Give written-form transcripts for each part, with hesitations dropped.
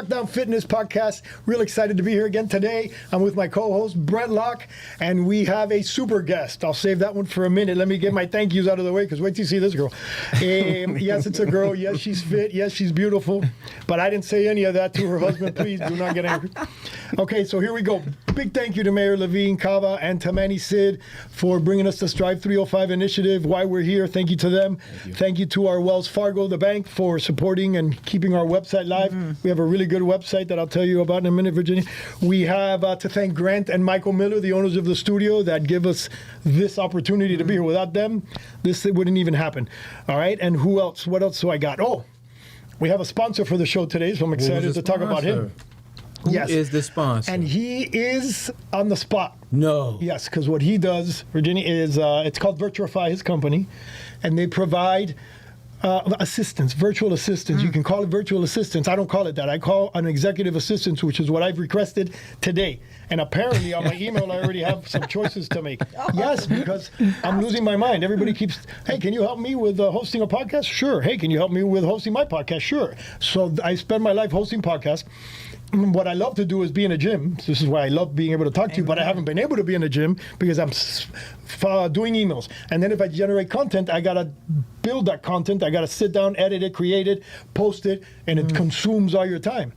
Lockdown Fitness Podcast. Real excited to be here again today. I'm with my co-host, Brett Locke, and we have a super guest. I'll save that one for a minute. Let me get my thank yous out of the way, because wait till you see this girl. Yes, it's a girl. Yes, she's fit. Yes, she's beautiful. But I didn't say any of that to her husband. Please do not get angry. Okay, so here we go. Big thank you to Mayor Levine Cava and to Manny Sid for bringing us the Strive 305 initiative. Why we're here. Thank you to them. Thank you to our Wells Fargo, the bank, for supporting and keeping our website live. We have a really good website that I'll tell you about in a minute, Virginia. We have to thank Grant and Michael Miller, the owners of the studio, that give us this opportunity to be here. Without them, this wouldn't even happen. All right, and who else? What else do I got? Oh, we have a sponsor for the show today, so I'm excited to talk about him. Who is the sponsor? And he is on the spot. No. Yes, because what he does, Virginia, is it's called Virtify, his company, and they provide assistants, virtual assistants. You can call it virtual assistants. I don't call it that. I call an executive assistant, which is what I've requested today. And apparently on my email, I already have some choices to make. Yes, because I'm losing my mind. Everybody keeps, hey, can you help me with hosting a podcast? Sure. Hey, can you help me with hosting my podcast? Sure. So I spend my life hosting podcasts. What I love to do is be in a gym. This is why I love being able to talk to you, but I haven't been able to be in a gym because I'm doing emails. And then if I generate content, I got to build that content. I got to sit down, edit it, create it, post it, and it consumes all your time.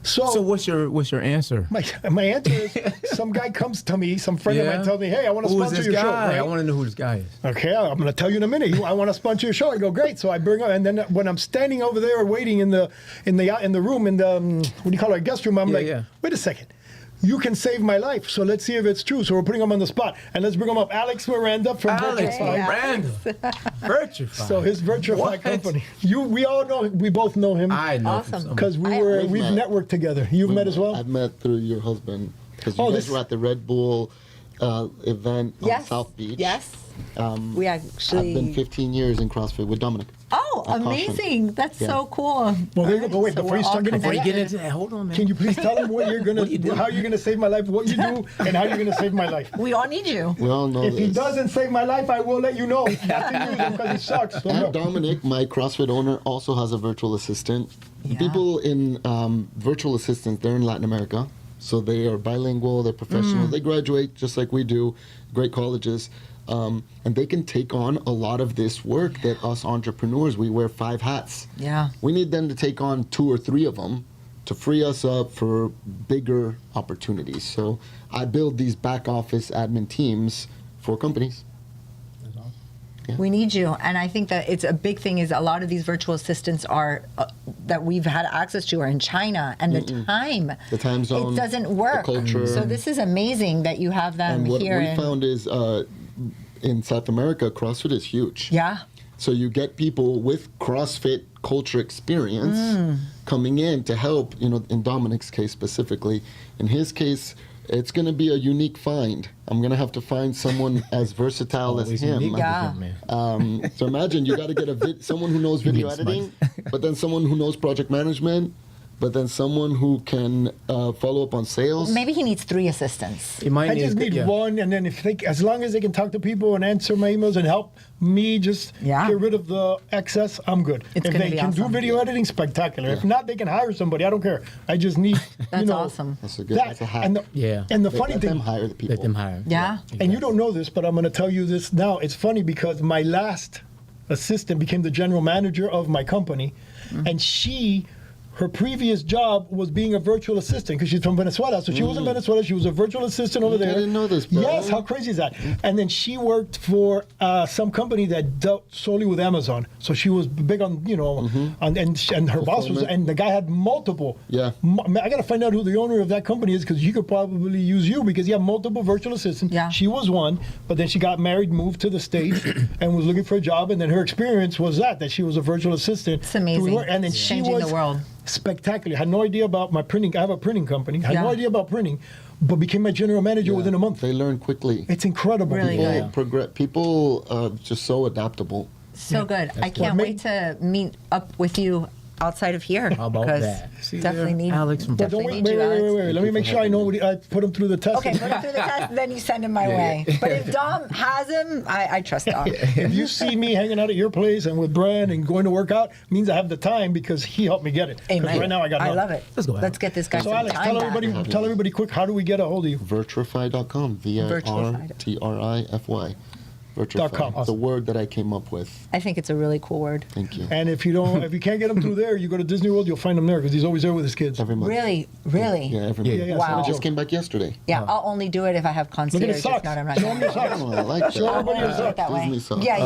So what's your answer? My answer is some guy comes to me, some friend of mine tells me, hey, I want to sponsor your show. Right? I want to know who this guy is. Okay, I'm going to tell you in a minute. I want to sponsor your show. I go, great. So I bring up, and then when I'm standing over there waiting in the room, in the, what do you call it, guest room, I'm wait a second. You can save my life, so let's see if it's true. So we're putting him on the spot. And let's bring him up. Alex Miranda from Virtify. Virtify. So his Virtify company. We both know him. I know awesome. Because we've networked together. You've met as well? I've met through your husband. Because you guys were at the Red Bull event on South Beach. Yes. We actually... I've been 15 years in CrossFit with Dominic. Oh, amazing. That's so cool. Well, there you go. Wait, before you get into that, hold on, man. Can you please tell him how you're going to save my life, what you do, and how you're going to save my life? We all need you. We all know If he doesn't save my life, I will let you know. Not to use him because he sucks. So and Dominic, my CrossFit owner, also has a virtual assistant. People in virtual assistants, they're in Latin America. So they are bilingual, they're professional. They graduate just like we do, great colleges. And they can take on a lot of this work that us entrepreneurs, we wear 5 hats. Yeah. We need them to take on 2 or 3 of them to free us up for bigger opportunities. So I build these back office admin teams for companies. That's awesome. Yeah. We need you. And I think that it's a big thing is a lot of these virtual assistants are that we've had access to are in China, and the time zone, it doesn't work. the culture. So this is amazing that you have them and what here. we found is in South America, CrossFit is huge. Yeah. So you get people with CrossFit culture experience coming in to help, in Dominic's case specifically. In his case, it's going to be a unique find. I'm going to have to find someone as versatile as him. Yeah. So imagine you got to get someone who knows video editing, but then someone who knows project management, but then someone who can follow up on sales. Maybe he needs 3 assistants. I just need one, and then as long as they can talk to people and answer my emails and help me just get rid of the excess, I'm good. If they can do video editing, spectacular. If not, they can hire somebody. I don't care. I just need, That's awesome. That's a hack. And the funny thing, let them hire the people. Let them hire. Yeah. And you don't know this, but I'm going to tell you this now. It's funny because my last assistant became the general manager of my company, and her previous job was being a virtual assistant because she's from Venezuela. So she was in Venezuela. She was a virtual assistant over there. I didn't know this, bro. Yes, how crazy is that? And then she worked for some company that dealt solely with Amazon. So she was big on, and her boss was, and the guy had multiple. Yeah. I got to find out who the owner of that company is because he could probably use you because he had multiple virtual assistants. Yeah. She was one, but then she got married, moved to the States, and was looking for a job. And then her experience was that she was a virtual assistant. It's amazing. And then Changing the world. Spectacular. Had no idea about my printing. I have a printing company. Had no idea about printing, but became my general manager within a month. They learn quickly. It's incredible. Really good. People are just so adaptable. So good. I can't wait to meet up with you outside of here. How about because that? See definitely there? need Alex from Don't definitely wait, need you, Alex. wait. Let me make sure I know what I put him through the test. Okay, put him through the test, then you send him my way. But if Dom has him, I trust Dom. If you see me hanging out at your place and with Brad and going to work out, means I have the time because he helped me get it. 'Cause Amen. right now I got nothing. love it. Let's go, Alex. Get this guy So some Alex, time tell everybody quick, how do we get a hold of you? Virtify.com. Virtify. .com. Virtify. The word that I came up with. I think it's a really cool word. Thank you. And if you can't get him through there, you go to Disney World, you'll find him there because he's always there with his kids. Every month. Really? Yeah, every month. Yeah, Wow. I just came back yesterday. Yeah, I'll only do it if I have Look concierge. at his If socks. not, I'm not Show him your socks. Oh, I like that. Show everybody I'll his do it socks. that way. Disney socks. Yeah.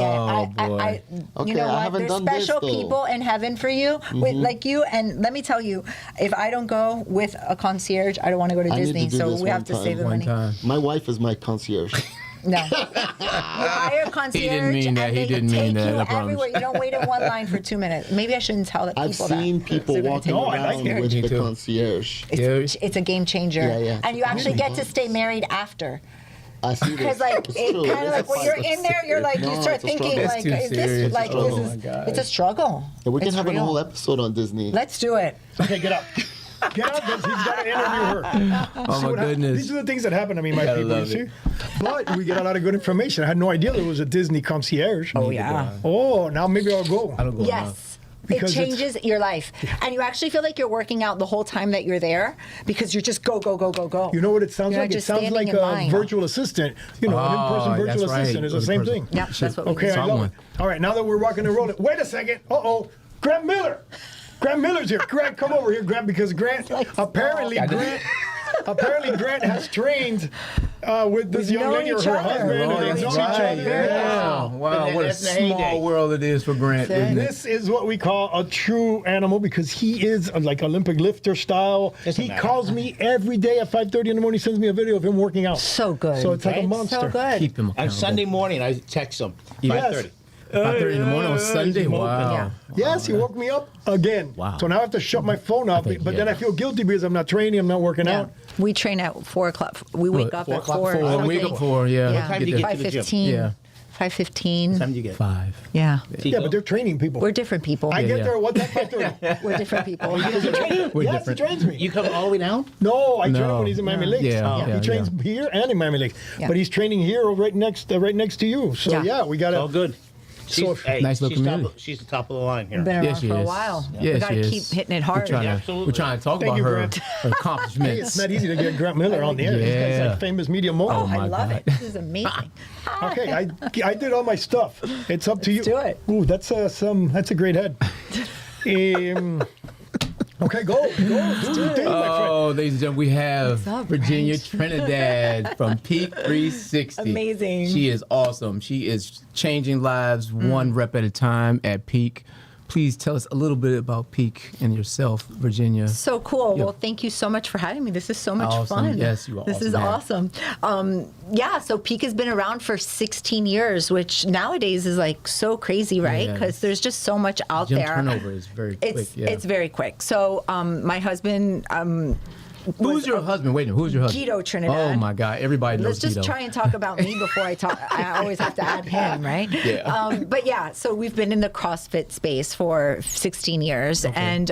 Oh, boy. Okay, You know I what? haven't There's done this, special though. people in heaven for you, with, like you. And let me tell you, if I don't go with a concierge, I don't want to go to I need to Disney. do So this we have one to time. save the One money. time. My wife is my concierge. No. You hire a concierge. mean that. And He they didn't take mean that, you I promise. everywhere. You don't wait in one line for 2 minutes. Maybe I shouldn't tell that I've people seen that. people They're gonna walking take No, I like around it. with Me the too. concierge. It's a game changer. Yeah. And you actually get to stay married after. I see Because this. like It's it true. kind of like when you're in there, you're like you No, start it's a thinking struggle. like, That's is too this serious. like Oh this my is God. it's a struggle. And we can It's have real. a whole episode on Disney. Let's do it. Okay, get up. Get up because he's got to interview her. Oh my goodness. These are the things that happen to me, my Gotta people, you love see. it. But we get a lot of good information. I had no idea there was a Disney concierge. Oh yeah. Oh, now maybe I'll go. I don't go enough. Yes. Because it it's- changes your life. And you actually feel like you're working out the whole time that you're there because you're just go. You know what it sounds You're like? not It just sounds standing like in a line. virtual assistant. You know, an in-person Oh, virtual that's right. assistant is the same In-person. thing. Yeah, that's what we Okay, do. I love Someone. it. All right, now that we're rocking and rolling. Wait a second. Uh-oh. Grant Miller. Grant Miller's here. Grant, come over here, Grant, because Grant, apparently Grant has trained with this young known lady or each her other. husband. Oh, and that's they've known each right. other. Yeah. Wow, what a That's the heyday. small world it is for Grant, isn't it? This is what we call a true animal because he is like Olympic lifter style. Doesn't He matter. calls me every day at 5:30 in the morning, sends me a video of him working out. So good. So it's like a Right? monster. So good. Keep him On accountable. Sunday morning, I text him. Yes. 5:30. 5:30 in the morning on Sunday? he's moping. Wow. Yeah. Yes, he woke me up again. Wow. So now I have to shut my phone off, think, but then yeah. I feel guilty because I'm not training, I'm not working Yeah. out. We train at 4 o'clock. We wake up 4 at o'clock? 4. Four, something. wake up for, yeah. Yeah. What time do you get to the gym? 5:15. Yeah. 5:15. What time do you get? 5. Yeah. Yeah, but they're training people. We're different people. I get yeah. there at what time? 5:30. We're different people. We're Yes, different. he trains me. You come all the way down? No, I train him No. when he's in Miami Lakes. Yeah, yeah, he trains here and in Miami Lakes, Yeah. but he's training here right next to you. So Yeah. yeah, we got All to. good. She's, So- Nice little she's community. she's the top of the line here. Been around Yes, she for a is. while. Yeah, we got to she keep is. hitting it hard. Yeah, We're absolutely. trying to talk Thank about you, her Grant. accomplishments. It's not easy to get Grant Miller on the air. This guy's Yeah. like famous media mogul. Oh, I my love God. it. This is amazing. Okay, I did all my stuff. It's up to you. do it. Ooh, that's a great head. Okay, go. Do your thing, my friend. Oh, ladies and gentlemen, we have What's up, Virginia Brent? Trinidad from Peak 360. Amazing. She is awesome. She is changing lives one rep at a time at Peak. Please tell us a little bit about Peak and yourself, Virginia. So cool. Yeah. Well, thank you so much for having me. This is so much Awesome. fun. Yes, you are This is awesome, awesome. Yeah, so Peak has been around for 16 years, which nowadays is like so crazy, right? Yeah. Because there's just so much out Gym there. turnover is very quick. It's very quick. So my husband. Who's your husband? Wait a minute. Who's your husband? Guido Trinidad. Oh my God! Everybody knows Let's just Guido. try and talk about me before I talk. I always have to add him, right? Yeah. But yeah, so we've been in the CrossFit space for 16 years. And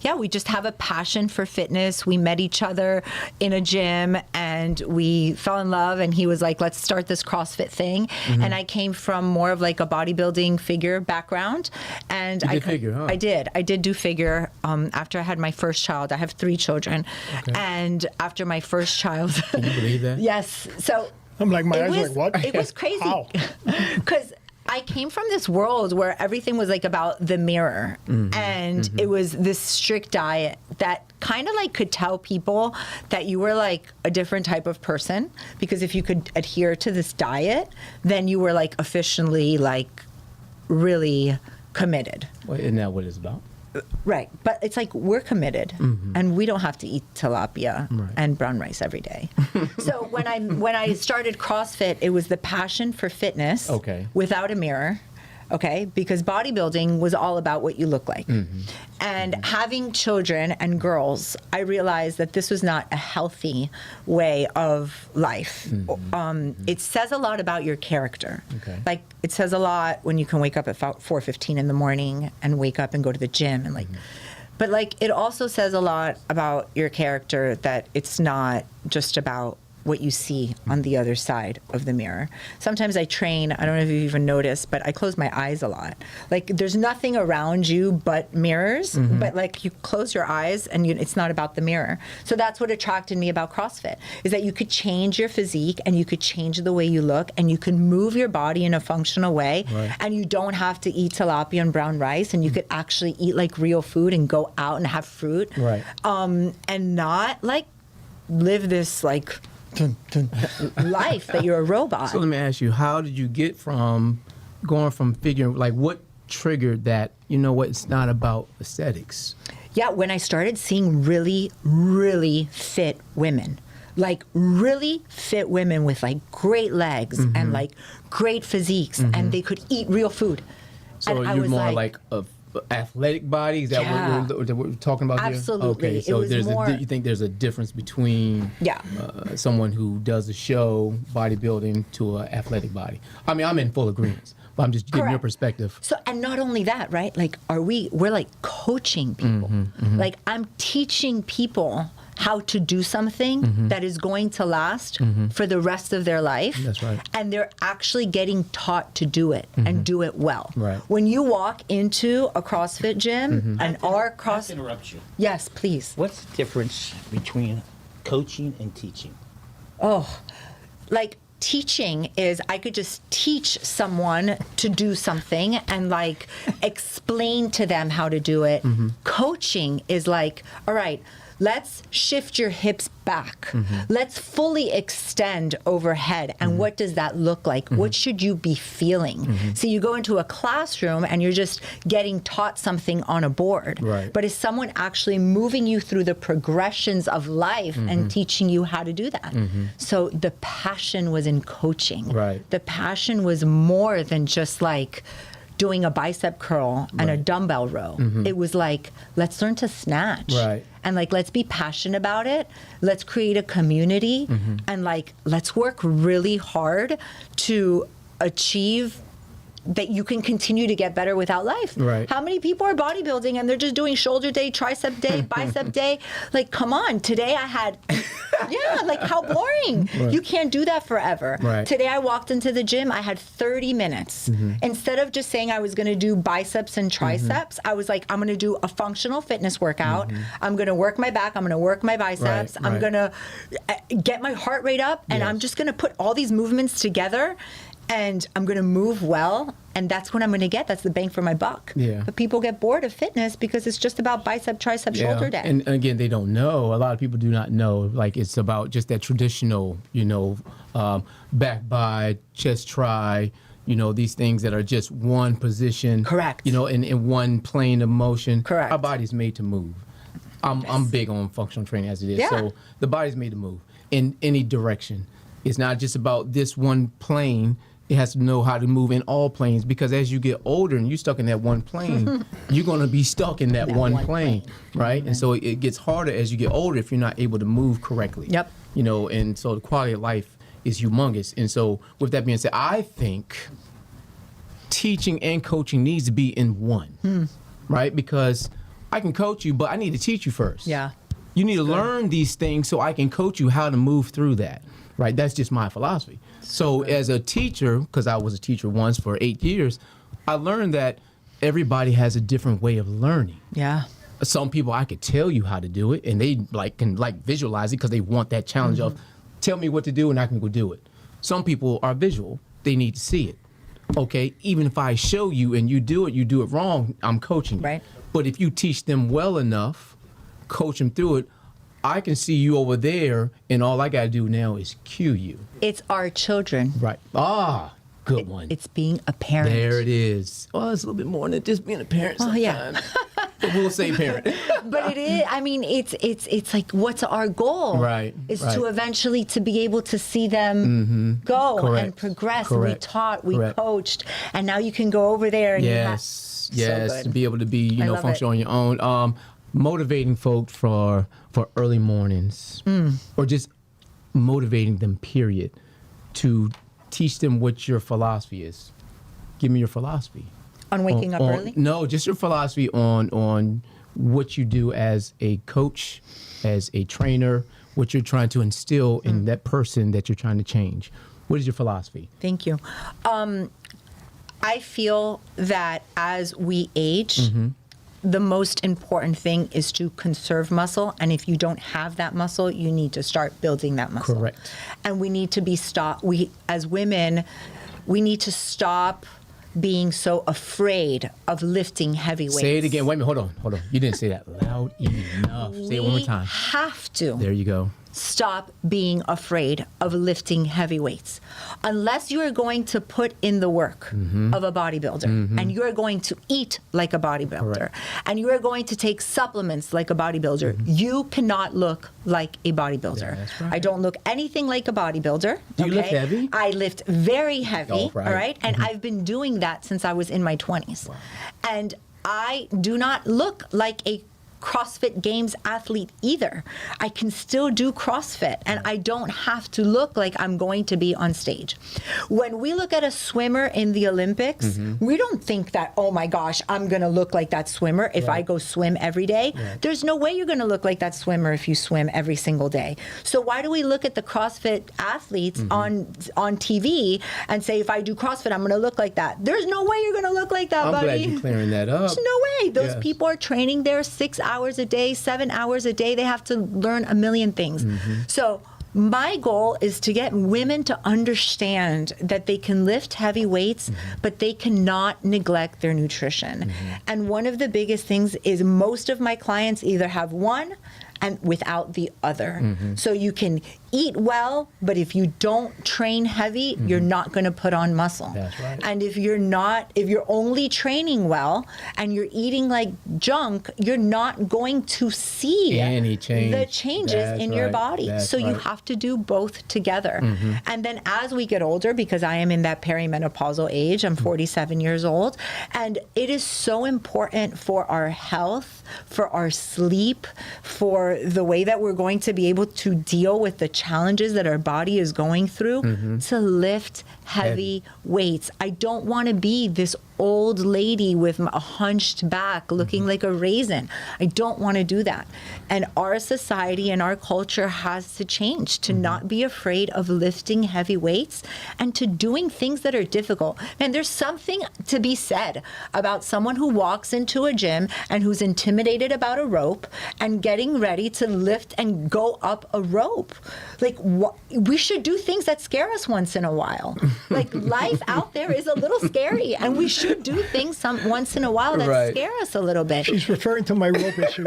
yeah, we just have a passion for fitness. We met each other in a gym and we fell in love. And he was like, let's start this CrossFit thing. Mm-hmm. And I came from more of like a bodybuilding figure background. And You did figure, huh? I did do figure after I had my first child. I have 3 children. And after my first child. Can you believe that? Yes. So I'm like, my it eyes was, like, what? It was crazy How? because I came from this world where everything was like about the mirror, and it was this strict diet that kind of like could tell people that you were like a different type of person, because if you could adhere to this diet, then you were like officially like really committed. Well, isn't that what it's about? Right. But it's like we're committed and we don't have to eat tilapia and brown rice every day. So when I started CrossFit, it was the passion for fitness Okay. without a mirror. okay? Because bodybuilding was all about what you look like. And having children and girls, I realized that this was not a healthy way of life. It says a lot about your character. Okay. Like, it says a lot when you can wake up at 4:15 in the morning and wake up and go to the gym and like, but like, it also says a lot about your character that it's not just about what you see on the other side of the mirror. Sometimes I train, I don't know if you've even noticed, but I close my eyes a lot. Like, there's nothing around you but mirrors, but like, you close your eyes and it's not about the mirror. So that's what attracted me about CrossFit, is that you could change your physique and you could change the way you look and you can move your body in a functional way, and you don't have to eat tilapia and brown rice, and you could actually eat like real food and go out and have fruit, and not like live this like life that you're a robot. So let me ask you, how did you get from going from figuring, like, what triggered that, you know what, it's not about aesthetics? Yeah, when I started seeing really, really fit women, like really fit women with like great legs and like great physiques, and they could eat real food. So and I you're was more like a athletic body? Is that what we're talking about here? Absolutely. Okay, so It was there's more- you think there's a difference between someone who does a show, bodybuilding, to an athletic body? I mean, I'm in full agreement, but I'm just giving your Correct. perspective. So, and not only that, right? Like, we're like coaching people. Like, I'm teaching people how to do something that is going to last for the rest of their life. That's right. And they're actually getting taught to do it and do it well. Right. When you walk into a CrossFit gym and our I cross, have to interrupt you. yes, please. What's the difference between coaching and teaching? Like, teaching is I could just teach someone to do something and like explain to them how to do it. Coaching is like, all right, let's shift your hips back. Let's fully extend overhead. And what does that look like? What should you be feeling? So you go into a classroom and you're just getting taught something on a board. Right. But is someone actually moving you through the progressions of life and teaching you how to do that? So the passion was in coaching. Right. The passion was more than just like doing a bicep curl and a dumbbell row. It was like, let's learn to snatch. Right. And like, let's be passionate about it. Let's create a community and like, let's work really hard to achieve that you can continue to get better without life. Right. How many people are bodybuilding and they're just doing shoulder day, tricep day, bicep day? Like, come on. Today I had, like, how boring. You can't do that forever. Right. Today I walked into the gym, I had 30 minutes. Instead of just saying I was going to do biceps and triceps, I was like, I'm going to do a functional fitness workout. I'm going to work my back. I'm going to work my biceps. I'm going to get my heart rate up, and I'm just going to put all these movements together. And I'm going to move well, and that's what I'm going to get. That's the bang for my buck. Yeah. But people get bored of fitness because it's just about bicep, tricep, shoulder day. And again, they don't know. A lot of people do not know. Like, it's about just that traditional, back by, chest try, these things that are just one position. Correct. In one plane of motion. Correct. Our body's made to move. I'm big on functional training as it is. Yeah. So the body's made to move in any direction. It's not just about this one plane. It has to know how to move in all planes, because as you get older and you're stuck in that one plane, you're going to be stuck in that one plane, right? And so it gets harder as you get older if you're not able to move correctly. Yep. And so the quality of life is humongous. And so with that being said, I think teaching and coaching needs to be in one, right? Because I can coach you, but I need to teach you first. Yeah. You need to learn these things so I can coach you how to move through that, right? That's just my philosophy. So as a teacher, because I was a teacher once for 8 years, I learned that everybody has a different way of learning. Yeah. Some people, I could tell you how to do it, and they can visualize it because they want that challenge of tell me what to do and I can go do it. Some people are visual. They need to see it. Okay, even if I show you and you do it wrong, I'm coaching you. Right. But if you teach them well enough, coach them through it, I can see you over there, and all I got to do now is cue you. It's our children. Right. Good one. It's being a parent. There it is. Oh, it's a little bit more than just being a parent sometimes. Yeah. We'll say parent. But it is. I mean, it's like, what's our goal? Right, Is right. to eventually to be able to see them go Correct, and progress. And we correct, taught, we correct. coached, and now you can go over there and Yes, you have, yes, so to good. be able to be, I love function it. on your own. Motivating folks for early mornings, or just motivating them. Period. To teach them what your philosophy is. Give me your philosophy. On waking up early. No, just your philosophy on what you do as a coach, as a trainer, what you're trying to instill in that person that you're trying to change. What is your philosophy? Thank you. I feel that as we age, the most important thing is to conserve muscle. And if you don't have that muscle, you need to start building that muscle. Correct. And we need to be as women, we need to stop being so afraid of lifting heavy weights. Say it again. Wait a minute. Hold on. You didn't say that loud enough. Say it one more We time. have to. There you go. Stop being afraid of lifting heavy weights. Unless you are going to put in the work of a bodybuilder and you are going to eat like a bodybuilder Correct. and you are going to take supplements like a bodybuilder, you cannot look like a bodybuilder. Yeah, that's right. I don't look anything like a bodybuilder. Do you lift heavy? I lift very heavy, Oh, right. all right? And I've been doing that since I was in my 20s. And I do not look like a CrossFit Games athlete either. I can still do CrossFit and I don't have to look like I'm going to be on stage. When we look at a swimmer in the Olympics, we don't think that, oh my gosh, I'm going to look like that swimmer if I go swim every day. There's no way you're going to look like that swimmer if you swim every single day. So why do we look at the CrossFit athletes on TV and say, if I do CrossFit, I'm going to look like that? There's no way you're going to look like that, I'm buddy. glad you're clearing that up. There's no way. Those Yes. people are training there 6 hours a day, 7 hours a day. They have to learn a million things. So my goal is to get women to understand that they can lift heavy weights, but they cannot neglect their nutrition. And one of the biggest things is most of my clients either have one and without the other. So you can eat well, but if you don't train heavy, you're not going to put on muscle. That's right. And if you're only training well and you're eating like junk, you're not going to see Any change. the changes That's in your right. body. That's So you right. have to do both together. And then as we get older, because I am in that perimenopausal age, I'm 47 years old, and it is so important for our health, for our sleep, for the way that we're going to be able to deal with the challenges that our body is going through to lift heavy weights. I don't want to be this old lady with a hunched back looking like a raisin. I don't want to do that. And our society and our culture has to change to not be afraid of lifting heavy weights and to doing things that are difficult. And there's something to be said about someone who walks into a gym and who's intimidated about a rope and getting ready to lift and go up a rope. Like, we should do things that scare us once in a while. Like, life out there is a little scary, and we should do things once in a while that Right. scare us a little bit. She's referring to my rope issue.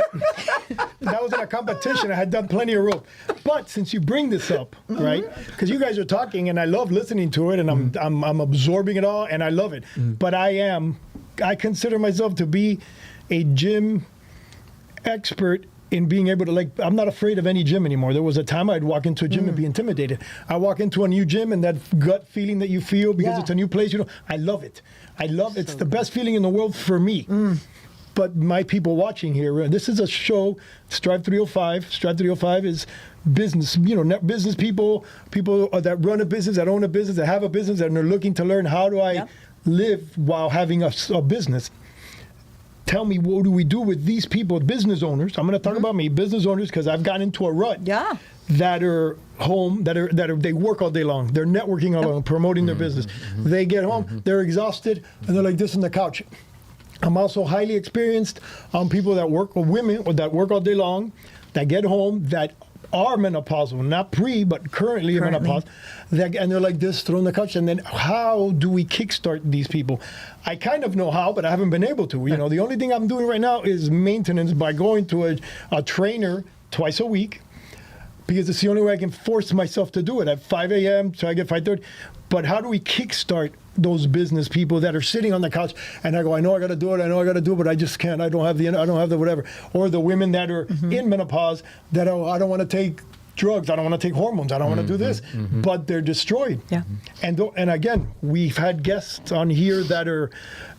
That was in a competition. I had done plenty of rope. But since you bring this up, right? Because you guys are talking, and I love listening to it, and I'm absorbing it all, and I love it. But I consider myself to be a gym expert in being able to, I'm not afraid of any gym anymore. There was a time I'd walk into a gym and be intimidated. I walk into a new gym and that gut feeling that you feel because it's a new place, I love it. It's the best feeling in the world for me. But my people watching here, this is a show, Strive 305. Strive 305 is business, business people that run a business, that own a business, that have a business, and they're looking to learn how do I live while having a business. Tell me, what do we do with these people, business owners? I'm going to talk about me, business owners, because I've gotten into a rut. Yeah. That are home, they work all day long. They're networking all day long, promoting their business. They get home, they're exhausted, and they're like this on the couch. I'm also highly experienced on people that work, or women that work all day long, that get home, that are menopausal, not but currently menopause, and they're like this, thrown on the couch. And then how do we kickstart these people? I kind of know how, but I haven't been able to. The only thing I'm doing right now is maintenance by going to a trainer twice a week, because it's the only way I can force myself to do it at 5 a.m. so I get 5:30. But how do we kickstart those business people that are sitting on the couch and I go, I know I got to do it, but I just can't. I don't have the whatever. Or the women that are in menopause that I don't want to take drugs, I don't want to take hormones, I don't want to do this, but they're destroyed. Yeah. And again, we've had guests on here that are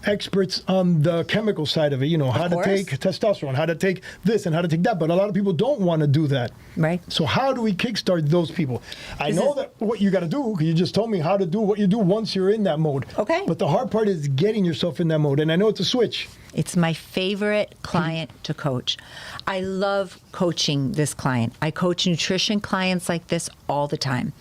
experts on the chemical side of it, how to take testosterone, how to take this and how to take that, but a lot of people don't want to do that. Right. So how do we kickstart those people? I know that what you got to do, because you just told me how to do what you do once you're in that mode. Okay. But the hard part is getting yourself in that mode, and I know it's a switch. It's my favorite client to coach. I love coaching this client. I coach nutrition clients like this all the time.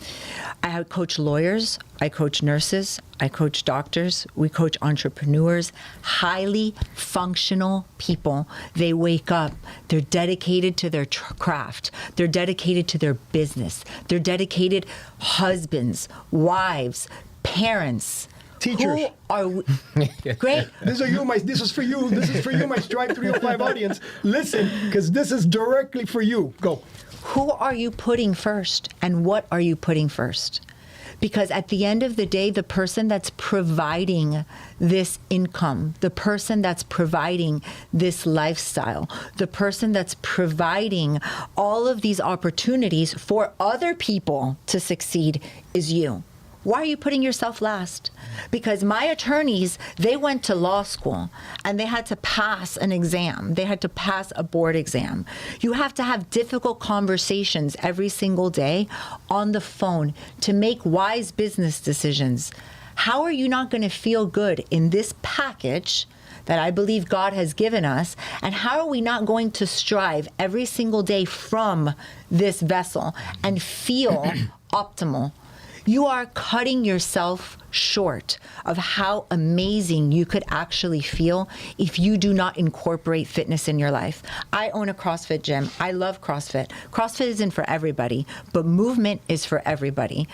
I coach lawyers, I coach nurses, I coach doctors, we coach entrepreneurs, highly functional people. They wake up, they're dedicated to their craft, they're dedicated to their business, they're dedicated husbands, wives, parents. Teachers. Who are we? Great. This is for you. This is for you, my Strive 305 audience. Listen, because this is directly for you. Go. Who are you putting first, and what are you putting first? Because at the end of the day, the person that's providing this income, the person that's providing this lifestyle, the person that's providing all of these opportunities for other people to succeed is you. Why are you putting yourself last? Because my attorneys, they went to law school and they had to pass an exam. They had to pass a board exam. You have to have difficult conversations every single day on the phone to make wise business decisions. How are you not going to feel good in this package that I believe God has given us? And how are we not going to strive every single day from this vessel and feel optimal? You are cutting yourself short of how amazing you could actually feel if you do not incorporate fitness in your life. I own a CrossFit gym. I love CrossFit. CrossFit isn't for everybody, but movement is for everybody.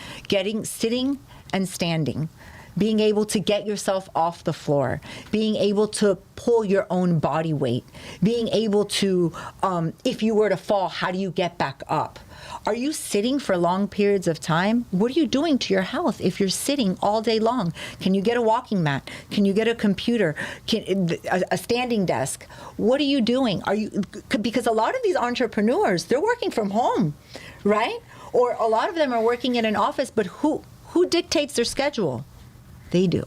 Sitting and standing, being able to get yourself off the floor, being able to pull your own body weight, being able to, if you were to fall, how do you get back up? Are you sitting for long periods of time? What are you doing to your health if you're sitting all day long? Can you get a walking mat? Can you get a computer? A standing desk? What are you doing? Because a lot of these entrepreneurs, they're working from home, right? Or a lot of them are working in an office, but who dictates their schedule? They do.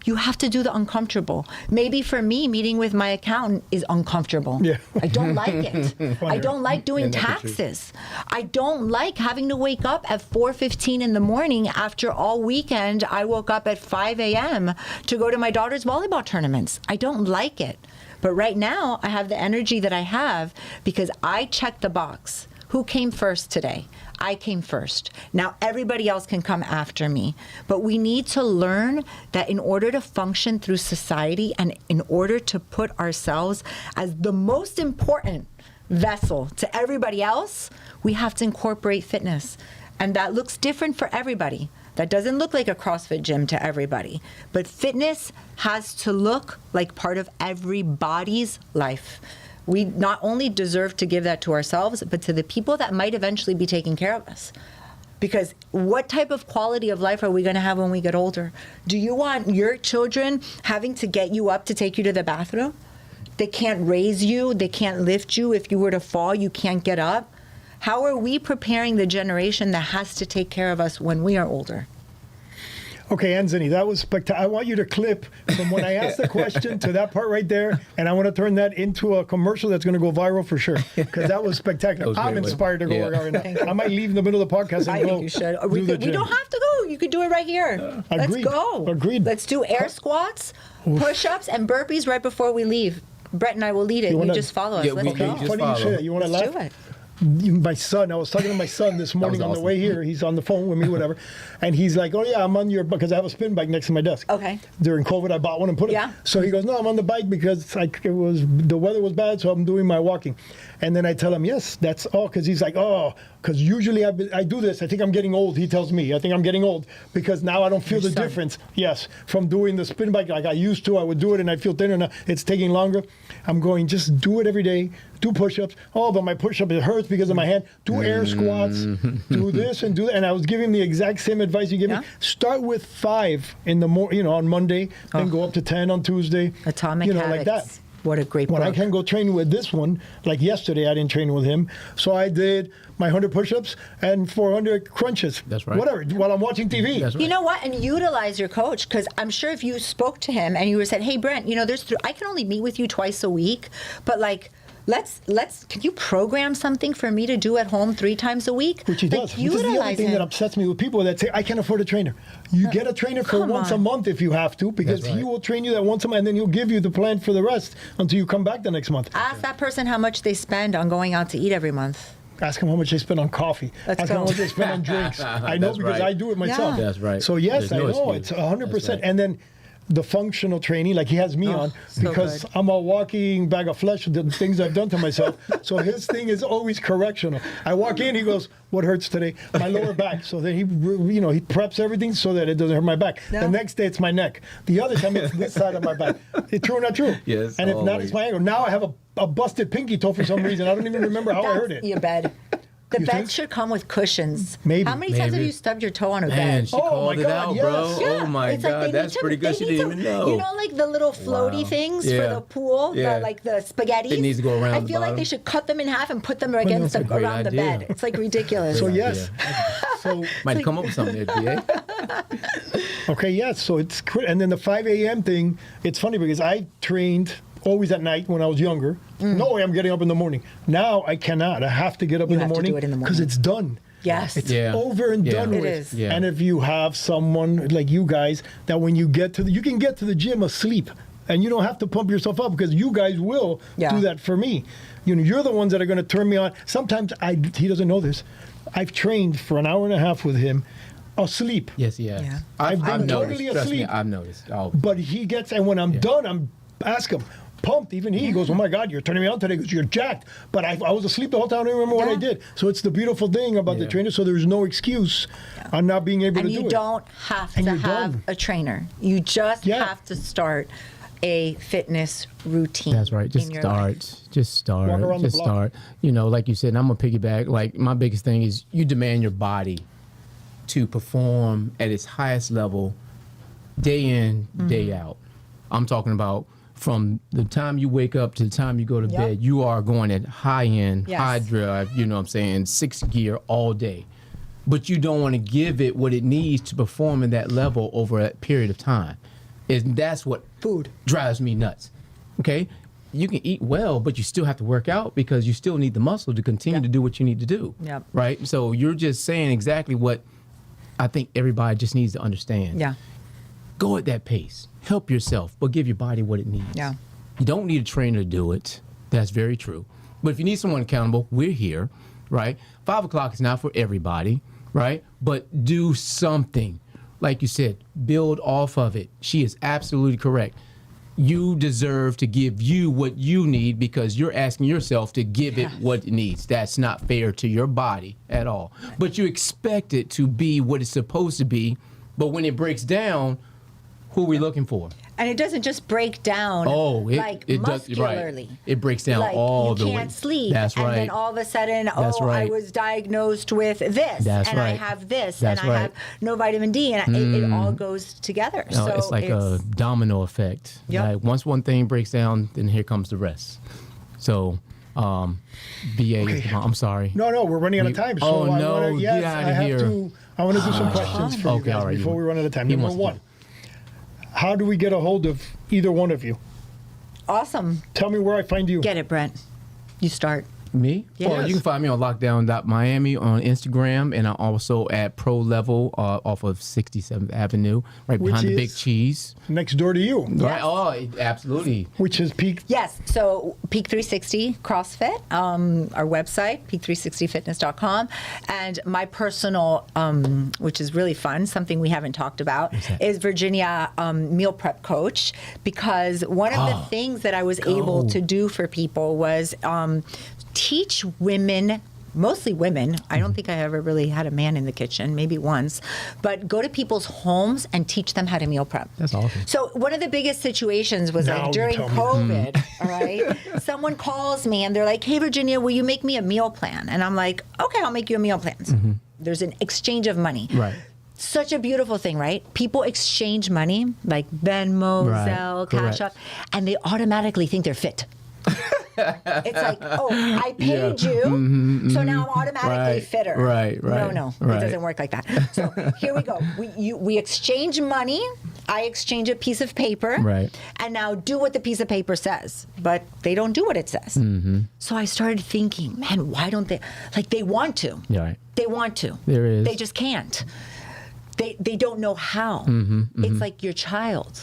You have to do the uncomfortable. Maybe for me, meeting with my accountant is uncomfortable. Yeah. I don't like it. I don't like doing taxes. I don't like having to wake up at 4:15 in the morning after all weekend. I woke up at 5 a.m. to go to my daughter's volleyball tournaments. I don't like it. But right now, I have the energy that I have because I checked the box. Who came first today? I came first. Now everybody else can come after me. But we need to learn that in order to function through society and in order to put ourselves as the most important vessel to everybody else, we have to incorporate fitness. And that looks different for everybody. That doesn't look like a CrossFit gym to everybody. But fitness has to look like part of everybody's life. We not only deserve to give that to ourselves, but to the people that might eventually be taking care of us. Because what type of quality of life are we going to have when we get older? Do you want your children having to get you up to take you to the bathroom? They can't raise you. They can't lift you. If you were to fall, you can't get up. How are we preparing the generation that has to take care of us when we are older? Okay, Anthony, that was spectacular. I want you to clip from when I asked the question to that part right there, and I want to turn that into a commercial that's going to go viral for sure, because that was spectacular. I'm inspired to go work out right now. I might leave in the middle of the podcast and I go think you should. We do the gym. don't have to go. You could do it right here. Let's Agreed. go. Agreed. Let's do air squats, push-ups, and burpees right before we leave. Brett and I will lead it. You just follow us. Let's go. Funny you say that. You want to laugh? Do it. My son, I was talking to my son this morning on the way here. He's on the phone with me, whatever. And he's like, oh, yeah, I'm on your, because I have a spin bike next to my desk. Okay. During COVID, I bought one and put it. Yeah. So he goes, no, I'm on the bike because the weather was bad, so I'm doing my walking. And then I tell him, yes, that's all, because he's like, oh, because usually I do this. I think I'm getting old, he tells me. I think I'm getting old because now I don't feel the difference. Yes, from doing the spin bike like I used to. I would do it and I feel thinner. Now it's taking longer. I'm going, just do it every day. do push-ups. Oh, but my push-up, it hurts because of my hand. Do air squats, do this and do that. And I was giving him the exact same advice you give me. Start with 5 in the morning, on Monday, then go up to 10 on Tuesday. Atomic Habits. Like that. What a great book. When I can go train with this one, like yesterday, I didn't train with him. So I did my 100 push-ups and 400 crunches. That's right. Whatever, while I'm watching TV. That's right. You know what? And utilize your coach, because I'm sure if you spoke to him and you said, "Hey, Brent, I can only meet with you twice a week, but like, can you program something for me to do at home 3 times a week?" Which he does. Which is the other thing that upsets me with people that say, "I can't afford a trainer." You get a trainer for once a month if you have to, because he will train you that once a month, and then he'll give you the plan for the rest until you come back the next month. Ask that person how much they spend on going out to eat every month. Ask them how much they spend on coffee. Ask them how much they spend on drinks. I know because I do it myself. Yeah. That's right. So yes, There's no I know excuse. it's 100%. That's right. And then the functional training, like he has me on, so because good. I'm a walking bag of flesh with the things I've done to myself. So his thing is always correctional. I walk in, he goes, "What hurts today?" My lower back. So then he preps everything so that it doesn't hurt my back. Yeah. The next day it's my neck. The other time it's this side of my back. It's true or not true? Yes, And if not, always. it's my ankle. Now I have a busted pinky toe for some reason. I don't even remember how I heard it. Your bed. The You bed think? should come with cushions. Maybe. How many times have Maybe. you stubbed your toe on a Man, bed? she Oh, called my it God, out, yes. bro. Yeah, Oh my it's like God, they that's need pretty good. She they need didn't even know. You know, like the little floaty Wow. things Yeah. for the pool, Yeah. like the spaghetti. It needs to go around I the feel like bottom. they should cut them in half and put them that's against a great around the idea. bed. It's like ridiculous. So Good yes. So Might come up with something there, DA. okay, yes. So it's and then the 5 a.m. thing. It's funny because I trained always at night when I was younger. No way I'm getting up in the morning. Now I cannot. I have to get up You in the have to morning do it in the because morning. it's done. Yes. It's Yeah. over and Yeah. done It with. is. Yeah. And if you have someone like you guys that when you get to you can get to the gym asleep. And you don't have to pump yourself up because you guys will Yeah. do that for me. You're the ones that are going to turn me on. Sometimes he doesn't know this. I've trained for an hour and a half with him asleep. Yes, yes. Yeah. I've been noticed. totally Trust me, asleep. I've noticed. Oh, But he gets, and when I'm done, I'm ask him, pumped. Even he goes, "Oh my God, you're turning me on today because you're jacked." But I was asleep the whole time. I don't remember what I Yeah. did. So it's the beautiful thing about the Yeah. trainer. So there's no excuse on not being able And to do you it. don't have And to you're have done. a trainer. You just Yeah. have to start a fitness routine. that's right. Just in your start. life. Just start. Walk around the Just block. start. Like you said, and I'm gonna piggyback. Like my biggest thing is you demand your body to perform at its highest level, day in, day out. I'm talking about from the time you wake up to the time you go to Yep. bed. You are going at high end, Yes. high drive. You know what I'm saying? 6th gear all day. But you don't want to give it what it needs to perform in that level over a period of time. That's what Food. drives me nuts. Okay? You can eat well, but you still have to work out because you still need the muscle to continue to do what you need to do. Yep. Right? So you're just saying exactly what I think everybody just needs to understand. Yeah. Go at that pace. Help yourself, but give your body what it needs. Yeah. You don't need a trainer to do it. That's very true. But if you need someone accountable, we're here, right? 5 o'clock is not for everybody, right? But do something. Like you said, build off of it. She is absolutely correct. You deserve to give you what you need because you're asking yourself to give it what it needs. That's not fair to your body at all. But you expect it to be what it's supposed to be. But when it breaks down, who are we looking for? And it doesn't just break down like it does, muscularly. right. It breaks down Like all the way. you can't sleep. That's and right. then all of a sudden, That's I right. was diagnosed with this. That's and I right. have this. That's and I right. have no vitamin D. And it all goes together. No, So it's like a domino effect. Yep. Like once one thing breaks down, then here comes the rest. So, BA, I'm sorry. No, we're running out of time. So Oh, I no, wanna, get yes, outta I have here. to. I want to do some questions for you Okay, guys all right, before you- we run out of time. he Number wants to- one, how do we get a hold of either one of you? awesome. Tell me where I find you. Get it, Brent. You start. Me? Yes. Well, you can find me on lockdown.miami on Instagram, and I'm also at Pro Level off of 67th Avenue, right Which behind the Big is? Cheese. Next door to you, Right? Oh, absolutely. which is Peak. Yes. So Peak 360 CrossFit, our website, peak360fitness.com. And my personal, which is really fun, something we haven't talked about, is Virginia Meal Prep Coach. Because one of the things that I was able to do for people was teach women mostly women. I don't think I ever really had a man in the kitchen, maybe once, but go to people's homes and teach them how to meal prep. That's awesome. So one of the biggest situations was Now like you during tell me. COVID, all right? Someone calls me and they're like, hey, Virginia, will you make me a meal plan? And I'm like, okay, I'll make you a meal plan. There's an exchange of money. Right. Such a beautiful thing, right? People exchange money like Venmo, Right. Zelle, Correct. Cash App, and they automatically think they're fit. It's like, oh, I paid you, so now I'm automatically Right. fitter. Right. No, Right. it doesn't work like that. So here we go. We exchange money. I exchange a piece of paper. Right. And now do what the piece of paper says. But they don't do what it says. So I started thinking, man, why don't they? Like, they want to. Yeah, right. They want to. There is. They just can't. They don't know how. It's like your child.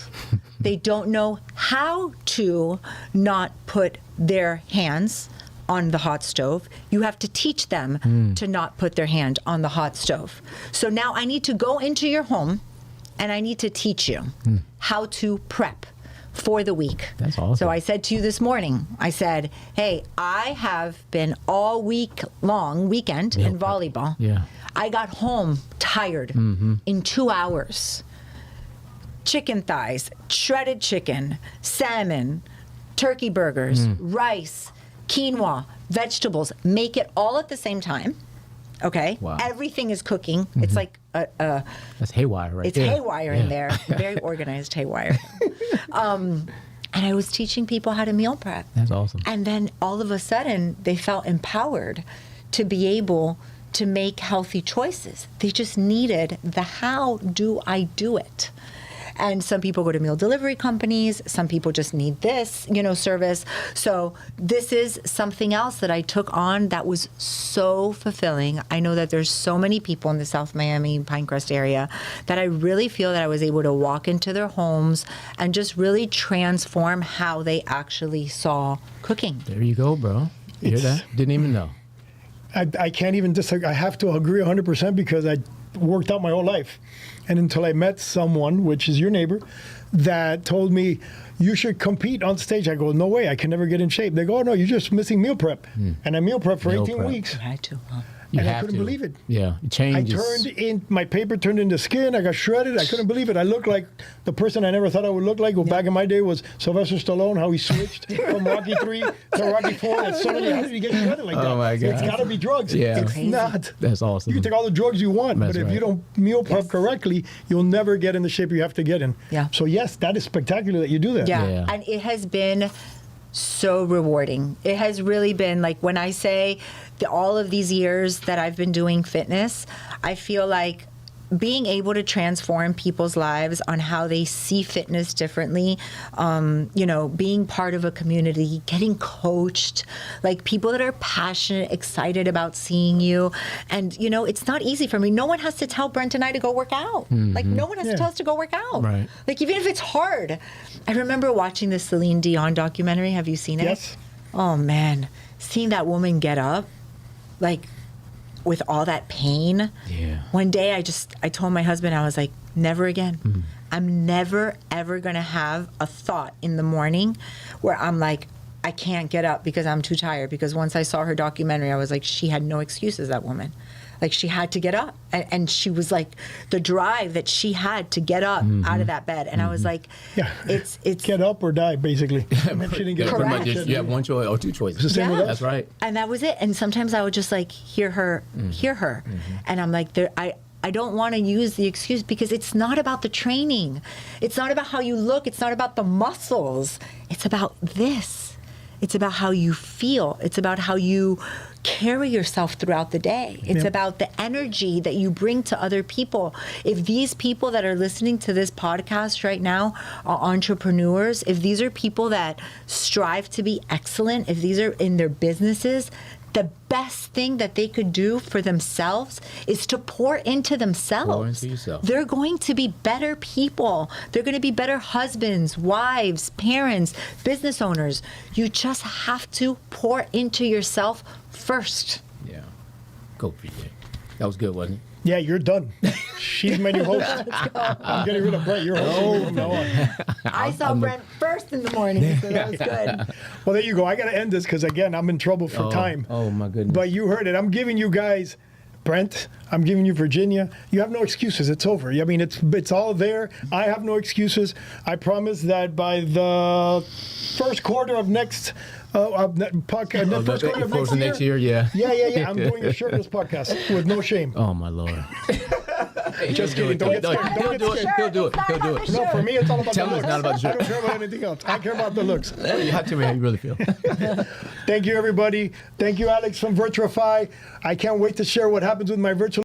They don't know how to not put their hands on the hot stove. You have to teach them to not put their hand on the hot stove. So now I need to go into your home and I need to teach you how to prep for the week. That's awesome. So I said to you this morning, I said, hey, I have been all week long, weekend in volleyball. Yeah. I got home tired in 2 hours. Chicken thighs, shredded chicken, salmon, turkey burgers, rice, quinoa, vegetables. Make it all at the same time. Okay? Wow. Everything is cooking. It's like That's haywire right it's there. haywire in there. Very organized haywire. And I was teaching people how to meal prep. That's awesome. And then all of a sudden, they felt empowered to be able to make healthy choices. They just needed the how do I do it? And some people go to meal delivery companies. Some people just need this, service. So this is something else that I took on that was so fulfilling. I know that there's so many people in the South Miami, Pinecrest area that I really feel that I was able to walk into their homes and just really transform how they actually saw cooking. There you go, bro. You hear that? Didn't even know. I can't even disagree. I have to agree 100% because I worked out my whole life. And until I met someone, which is your neighbor, that told me, you should compete on stage. I go, no way, I can never get in shape. They go, oh, no, you're just missing meal prep. And I meal prep for Meal 18 prep. weeks. I had to. Huh? You And I have couldn't to. believe it. Yeah, it I changes. my paper turned into skin. I got shredded. I couldn't believe it. I looked like the person I never thought I would look like. Well, back in my day was Sylvester Stallone, how he switched from Rocky 3 to Rocky 4. And suddenly, how did he get shredded like that? Oh, my God. It's got to be drugs. Yeah. It's Crazy. not. That's awesome. You can take all the drugs you want, That's but if right. you don't meal prep correctly, you'll never get in the shape you have to get in. Yeah. So, yes, that is spectacular that you do that. Yeah. Yeah. And it has been so rewarding. It has really been like when I say all of these years that I've been doing fitness, I feel like being able to transform people's lives on how they see fitness differently, being part of a community, getting coached, like people that are passionate, excited about seeing you. And, it's not easy for me. No one has to tell Brent and I to go work out. Like, no one has to tell us to go work out. Right. Like, even if it's hard. I remember watching the Celine Dion documentary. Have you seen it? Yes. Oh, man. Seeing that woman get up, like, with all that pain. Yeah. One day I told my husband, I was like, never again. I'm never, ever going to have a thought in the morning where I'm like, I can't get up because I'm too tired. Because once I saw her documentary, I was like, she had no excuses, that woman. Like, she had to get up. And she was like, the drive that she had to get up out of that bed. And I was like, Yeah. it's Get up or die, basically. She didn't get up. Pretty much, Correct. you have one choice or two choices. It's the same with us. That's right. And that was it. And sometimes I would just like hear her. And I'm like, I don't want to use the excuse because it's not about the training. It's not about how you look. It's not about the muscles. It's about this. It's about how you feel. It's about how you carry yourself throughout the day. It's about the energy that you bring to other people. If these people that are listening to this podcast right now are entrepreneurs, if these are people that strive to be excellent, if these are in their businesses, the best thing that they could do for themselves is to pour into themselves. Pour into yourself. They're going to be better people. They're going to be better husbands, wives, parents, business owners. You just have to pour into yourself first. Yeah. Go, PJ. That was good, wasn't it? Yeah, you're done. She's my new host. I'm getting rid of Brett. You're hosting from now on. I saw Brent first in the morning, so that was good. Well, there you go. I got to end this because, again, I'm in trouble for time. Oh, my goodness. But you heard it. I'm giving you guys, Brent, I'm giving you Virginia. You have no excuses. It's over. I mean, it's all there. I have no excuses. I promise that by the first quarter of next podcast, first quarter of next year. Yeah. Yeah. I'm doing a shirtless podcast with no shame. Oh, my Lord. Just kidding. Don't get scared. Don't get scared. He'll do it. He'll do it. No, for me, it's all about Tell the him looks. it's not about the I shirt. don't care about anything else. I care about the looks. How tell me how you really feel. Thank you, everybody. Thank you, Alex from Virtify. I can't wait to share what happens with my virtual